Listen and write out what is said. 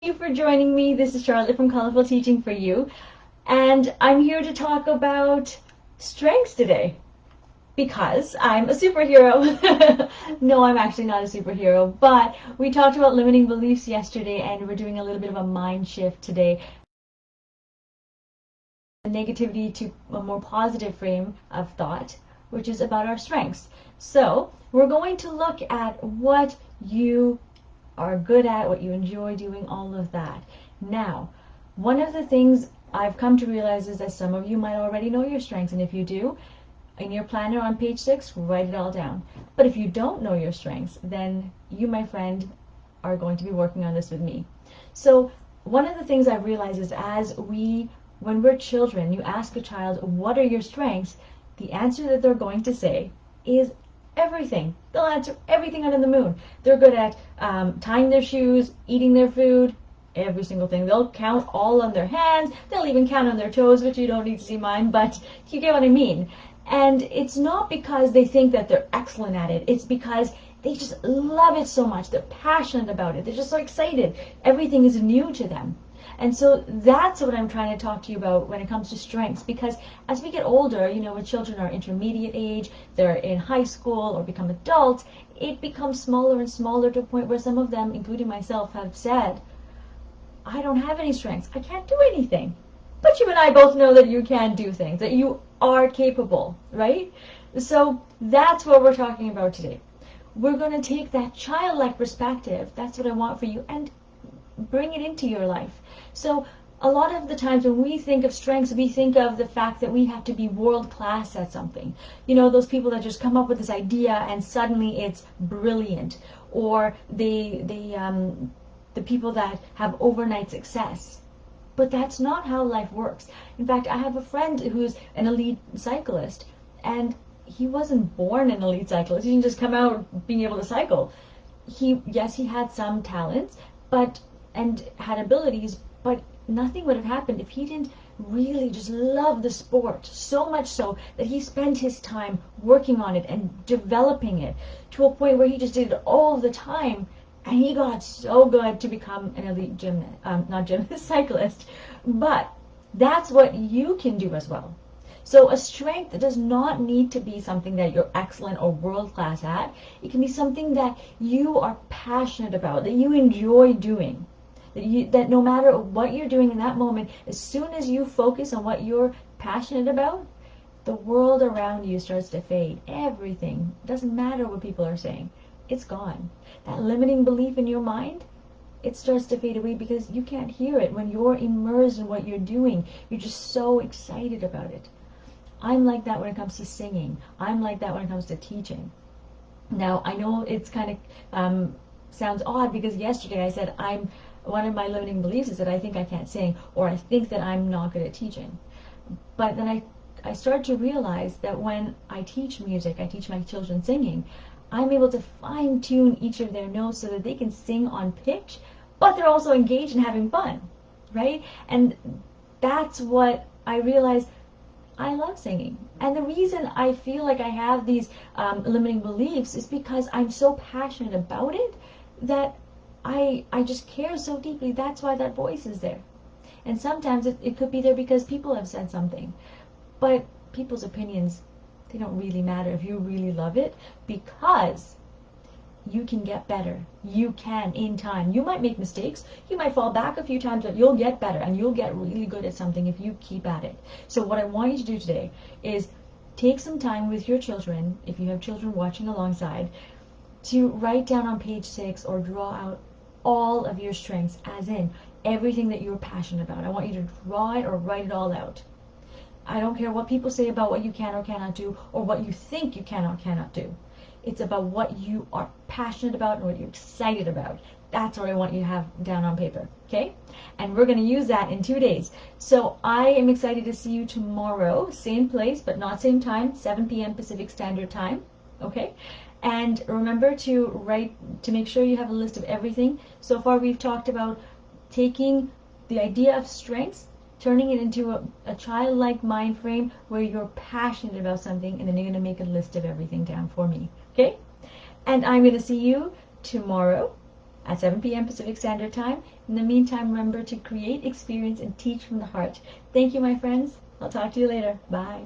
you for joining me. This is Charlotte from Colorful Teaching for You, and I'm here to talk about strengths today because I'm a superhero. No, I'm actually not a superhero, but we talked about limiting beliefs yesterday, and we're doing a little bit of a mind shift today. Negativity to a more positive frame of thought, which is about our strengths. So we're going to look at what you are good at, what you enjoy doing, all of that. Now, one of the things I've come to realize is that some of you might already know your strengths, and if you do, in your planner on page 6, write it all down. But if you don't know your strengths, then you, my friend, are going to be working on this with me. So one of the things I've realized is when we're children, you ask a child, what are your strengths? The answer that they're going to say is everything. They'll answer everything under the moon. They're good at tying their shoes, eating their food, every single thing. They'll count all on their hands. They'll even count on their toes, which you don't need to see mine, but you get what I mean. And it's not because they think that they're excellent at it. It's because they just love it so much. They're passionate about it. They're just so excited. Everything is new to them. And so that's what I'm trying to talk to you about when it comes to strengths, because as we get older, when children are intermediate age, they're in high school or become adults, it becomes smaller and smaller to a point where some of them, including myself, have said, I don't have any strengths. I can't do anything. But you and I both know that you can do things, that you are capable, right? So that's what we're talking about today. We're going to take that childlike perspective, that's what I want for you, and bring it into your life. So a lot of the times when we think of strengths, we think of the fact that we have to be world class at something. Those people that just come up with this idea and suddenly it's brilliant, or the people that have overnight success. But that's not how life works. In fact, I have a friend who's an elite cyclist, and he wasn't born an elite cyclist. He didn't just come out being able to cycle. He had some talents, and had abilities, but nothing would have happened if he didn't really just love the sport so much so that he spent his time working on it and developing it to a point where he just did it all the time, and he got so good to become an elite cyclist. But that's what you can do as well. So a strength does not need to be something that you're excellent or world class at. It can be something that you are passionate about, that you enjoy doing. That no matter what you're doing in that moment, as soon as you focus on what you're passionate about, the world around you starts to fade. Everything. Doesn't matter what people are saying. It's gone. That limiting belief in your mind, it starts to fade away because you can't hear it when you're immersed in what you're doing. You're just so excited about it. I'm like that when it comes to singing. I'm like that when it comes to teaching. Now, I know it's kind of sounds odd because yesterday I said one of my limiting beliefs is that I think I can't sing, or I think that I'm not good at teaching. But then I started to realize that when I teach music, I teach my children singing, I'm able to fine-tune each of their notes so that they can sing on pitch, but they're also engaged and having fun, right? And that's what I realized. I love singing. And the reason I feel like I have these limiting beliefs is because I'm so passionate about it that I just care so deeply. That's why that voice is there. And sometimes it could be there because people have said something. But people's opinions, they don't really matter if you really love it, because you can get better. You can in time. You might make mistakes. You might fall back a few times, but you'll get better and you'll get really good at something if you keep at it. So what I want you to do today is take some time with your children, if you have children watching alongside, to write down on page 6 or draw out all of your strengths, as in everything that you're passionate about. I want you to draw it or write it all out. I don't care what people say about what you can or cannot do, or what you think you can or cannot do. It's about what you are passionate about and what you're excited about. That's what I want you to have down on paper, okay? And we're going to use that in 2 days. So I am excited to see you tomorrow, same place, but not same time, 7 p.m. Pacific Standard Time, okay? And remember to make sure you have a list of everything. So far we've talked about taking the idea of strengths, turning it into a childlike mind frame where you're passionate about something, and then you're going to make a list of everything down for me, okay? And I'm going to see you tomorrow at 7 p.m. Pacific Standard Time. In the meantime, remember to create, experience, and teach from the heart. Thank you, my friends. I'll talk to you later. Bye.